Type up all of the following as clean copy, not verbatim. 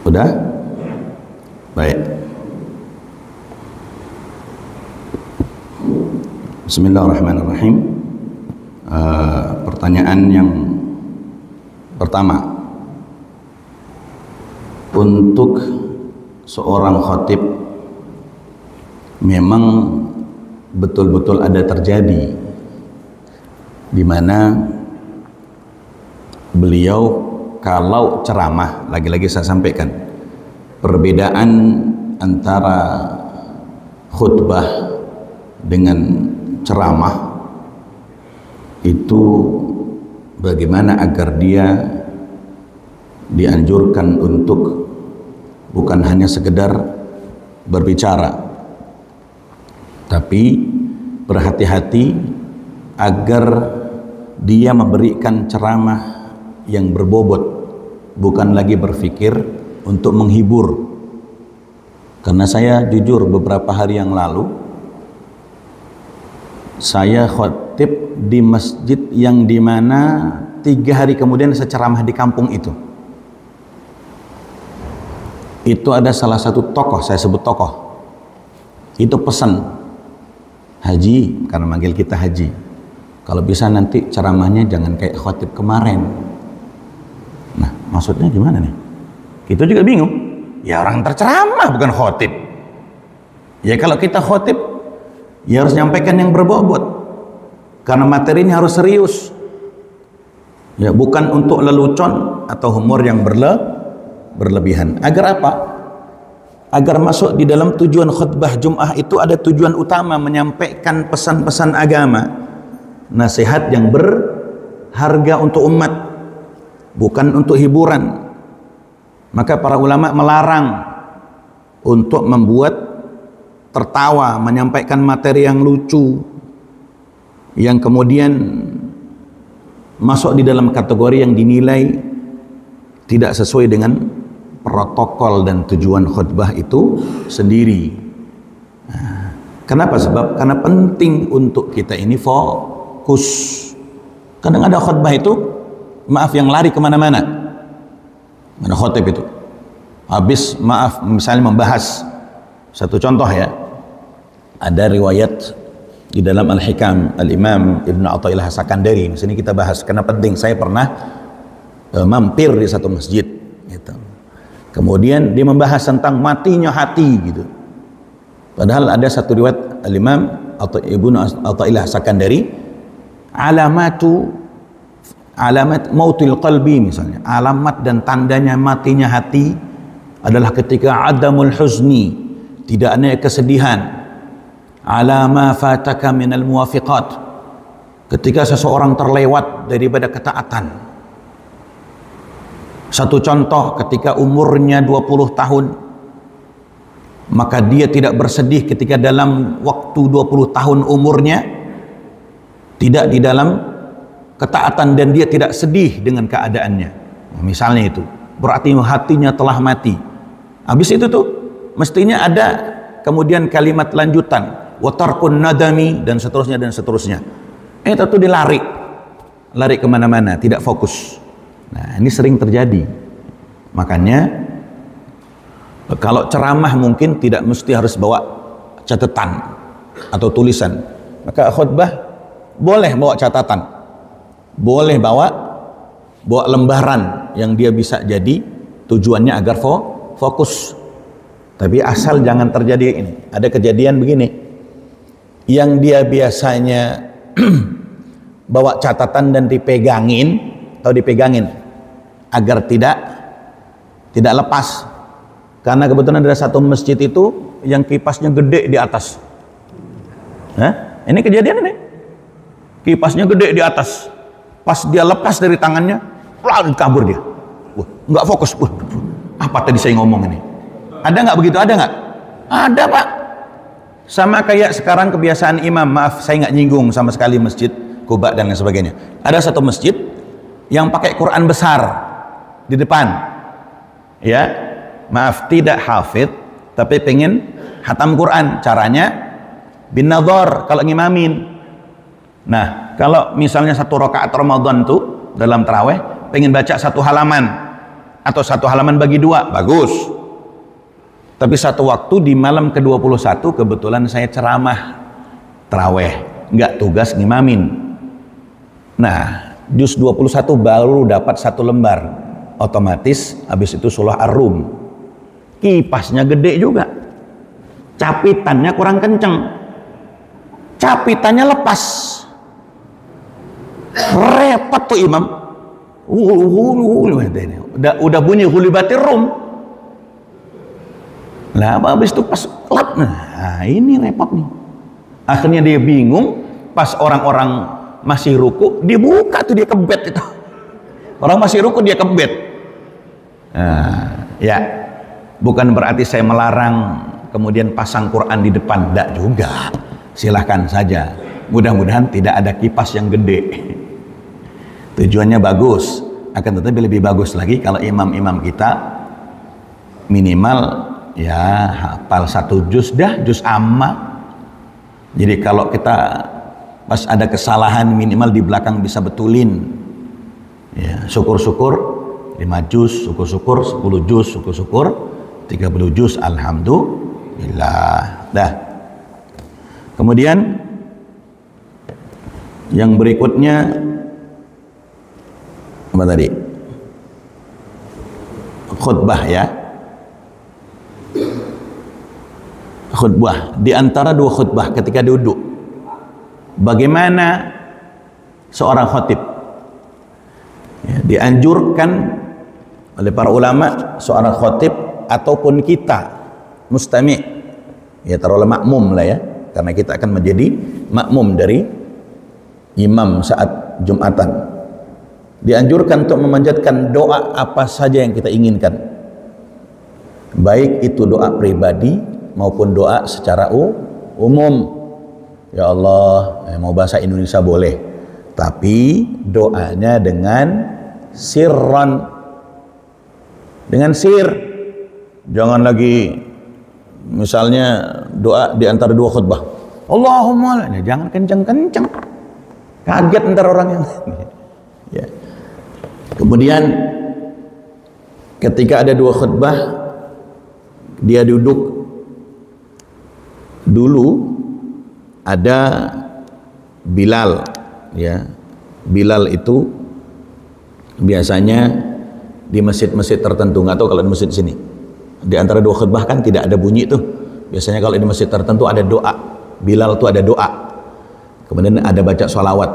Udah? Baik. Bismillahirrahmanirrahim. Pertanyaan yang pertama, untuk seorang khatib memang betul-betul ada terjadi di mana beliau kalau ceramah, lagi-lagi saya sampaikan perbedaan antara khutbah dengan ceramah itu bagaimana agar dia dianjurkan untuk bukan hanya sekedar berbicara, tapi berhati-hati agar dia memberikan ceramah yang berbobot, bukan lagi berpikir untuk menghibur. Karena saya jujur beberapa hari yang lalu saya khotib di masjid yang dimana 3 hari kemudian saya ceramah di kampung itu. Itu ada salah satu tokoh, saya sebut tokoh, itu pesan, Haji, karena manggil kita Haji, kalau bisa nanti ceramahnya jangan kayak khotib kemarin. Nah, maksudnya gimana nih? Kita juga bingung. Ya orang terceramah bukan khotib. Ya kalau kita khotib, ya harus nyampaikan yang berbobot. Karena materinya harus serius. Ya bukan untuk lelucon atau humor yang berlebihan. Agar apa? Agar masuk di dalam tujuan khutbah Jum'ah itu ada tujuan utama, menyampaikan pesan-pesan agama, nasihat yang berharga untuk umat, bukan untuk hiburan. Maka para ulama melarang untuk membuat tertawa, menyampaikan materi yang lucu, yang kemudian masuk di dalam kategori yang dinilai tidak sesuai dengan protokol dan tujuan khutbah itu sendiri. Nah, kenapa? Sebab karena penting untuk kita ini fokus. Kadang ada khutbah itu, maaf, yang lari kemana-mana. Mana khotib itu habis, maaf, misalnya membahas satu contoh ya, ada riwayat di dalam Al-Hikam Al-Imam Ibnu Athaillah As-Sakandari. Di sini kita bahas karena penting. Saya pernah mampir di satu masjid gitu. Kemudian dia membahas tentang matinya hati gitu. Padahal ada satu riwayat Al-Imam Ibnu Athaillah As-Sakandari, alamat mautil qalbi, misalnya alamat dan tandanya matinya hati adalah ketika adamul huzni, tidak ada kesedihan, ala ma fataka minal muwafiqat, ketika seseorang terlewat daripada ketaatan. Satu contoh, ketika umurnya 20 tahun maka dia tidak bersedih ketika dalam waktu 20 tahun umurnya tidak di dalam ketaatan dan dia tidak sedih dengan keadaannya, misalnya itu berarti hatinya telah mati. Habis itu tuh mestinya ada kemudian kalimat lanjutan, wa tarkun nadami, dan seterusnya dan seterusnya. Itu dia lari kemana-mana, tidak fokus. Nah, ini sering terjadi. Makanya kalau ceramah mungkin tidak mesti harus bawa catatan atau tulisan. Maka khutbah boleh bawa catatan, boleh bawa lembaran yang dia bisa jadi tujuannya agar fokus. Tapi asal jangan terjadi ini. Ada kejadian begini, yang dia biasanya bawa catatan dan dipegangin agar tidak lepas. Karena kebetulan ada satu masjid itu yang kipasnya gede di atas. Ini kejadian ini, kipasnya gede di atas. Pas dia lepas dari tangannya, kabur dia. Nggak fokus. Apa tadi saya ngomong ini? Ada nggak begitu? Ada nggak? Ada, Pak. Sama kayak sekarang kebiasaan imam, maaf saya nggak nyinggung sama sekali Masjid Quba dan lain sebagainya. Ada satu masjid yang pakai Quran besar di depan. Ya, maaf, tidak hafid, tapi pengen hatam Quran. Caranya bin nadhar kalau ngimamin. Nah, kalau misalnya 1 rakaat Ramadan tuh dalam tarawih pengen baca 1 halaman, atau satu halaman bagi dua, bagus. Tapi satu waktu di malam ke-21 kebetulan saya ceramah taraweh, nggak tugas ngimamin. Nah, juz 21 baru dapat satu lembar, otomatis habis itu surah Ar-Rum. Kipasnya gede juga, capitannya kurang kenceng, capitannya lepas, repot tuh imam. Udah bunyi ghulibatir Rum. Lah habis itu pas klap, nah ini repot nih. Akhirnya dia bingung, pas orang-orang masih ruku, dia buka tuh, dia kebet itu. Orang masih ruku, dia kebet. Nah, ya, bukan berarti saya melarang kemudian pasang Quran di depan, enggak juga. Silahkan saja. Mudah-mudahan tidak ada kipas yang gede. Tujuannya bagus, akan tetapi lebih bagus lagi kalau imam-imam kita minimal ya hafal satu juz dah, juz amma. Jadi kalau kita pas ada kesalahan minimal di belakang bisa betulin. Ya, syukur-syukur 5 juz, syukur-syukur 10 juz, syukur-syukur 30 juz, alhamdulillah. Dah. Kemudian yang berikutnya apa tadi? Khutbah ya. Khutbah, di antara dua khutbah ketika duduk, bagaimana seorang khatib ya, dianjurkan oleh para ulama seorang khatib ataupun kita mustami' ya, taruhlah makmum lah ya, karena kita akan menjadi makmum dari imam saat Jumatan, dianjurkan untuk memanjatkan doa apa saja yang kita inginkan, baik itu doa pribadi maupun doa secara umum. Ya Allah, mau bahasa Indonesia boleh, tapi doanya dengan sirran, dengan sir. Jangan lagi misalnya doa di antara dua khutbah, Allahumma, jangan kenceng-kenceng, kaget ntar orang yang ya. Kemudian ketika ada dua khutbah, dia duduk dulu. Ada Bilal ya. Bilal itu biasanya di masjid-masjid tertentu, nggak tahu kalau di masjid sini. Di antara dua khutbah kan tidak ada bunyi tuh. Biasanya kalau di masjid tertentu ada doa. Bilal tuh ada doa. Kemudian ada baca sholawat.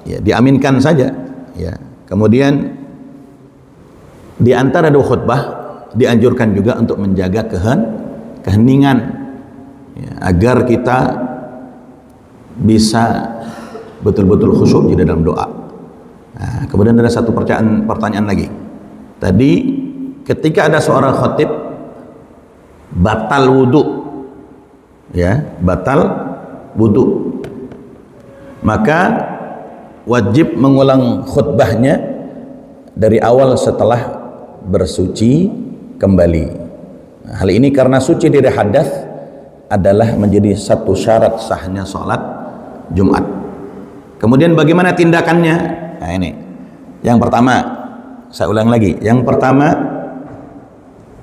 Ya, diaminkan saja ya. Kemudian di antara dua khutbah dianjurkan juga untuk menjaga keheningan ya, agar kita bisa betul-betul khusyuk di dalam doa. Nah, kemudian ada satu pertanyaan lagi. Tadi ketika ada seorang khatib batal wudu, ya, batal wudu, maka wajib mengulang khutbahnya dari awal setelah bersuci kembali. Nah, hal ini karena suci dari hadas adalah menjadi satu syarat sahnya sholat Jumat. Kemudian bagaimana tindakannya? Nah ini, yang pertama, saya ulang lagi. Yang pertama,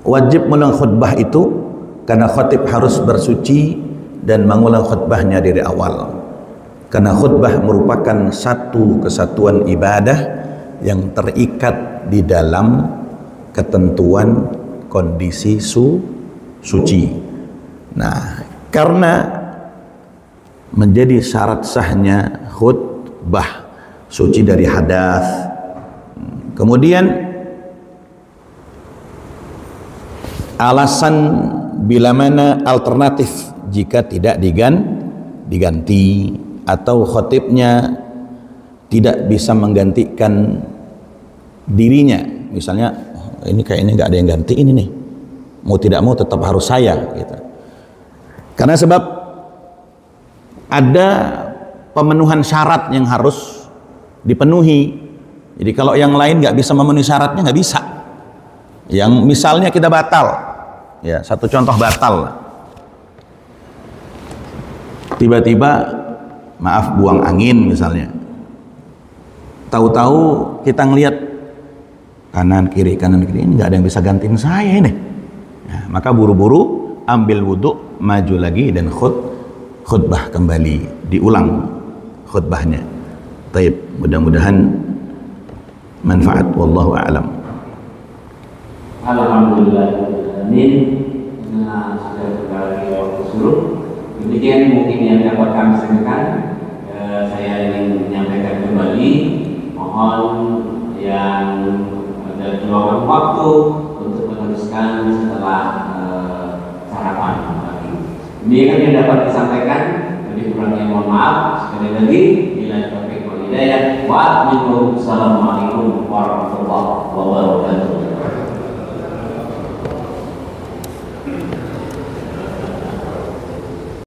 wajib mengulang khutbah itu karena khatib harus bersuci dan mengulang khutbahnya dari awal. Karena khutbah merupakan satu kesatuan ibadah yang terikat di dalam ketentuan kondisi suci. Nah, karena menjadi syarat sahnya khutbah suci dari hadas. Kemudian alasan bila mana alternatif jika tidak diganti atau khatibnya tidak bisa menggantikan dirinya, misalnya ini kayaknya nggak ada yang ganti ini nih, mau tidak mau tetap harus saya gitu. Karena sebab ada pemenuhan syarat yang harus dipenuhi. Jadi kalau yang lain nggak bisa memenuhi syaratnya, nggak bisa. Yang misalnya kita batal, ya satu contoh batal, tiba-tiba maaf buang angin misalnya, tahu-tahu kita ngelihat kanan kiri ini nggak ada yang bisa gantiin saya ini. Ya, maka buru-buru ambil wudhu, maju lagi dan khutbah kembali, diulang khutbahnya. Taib, mudah-mudahan manfaat, wallahu a'lam. Alhamdulillah. Amin. Nah, sudah berkali waktu surut. Demikian mungkin yang dapat kami sampaikan. Saya ingin menyampaikan kembali, mohon yang ada luangkan waktu untuk meneruskan setelah sarapan pagi. Demikian yang dapat disampaikan. Lebih kurangnya mohon maaf. Sekali lagi, bila taufiq wal hidayah. Assalamualaikum warahmatullahi wabarakatuh.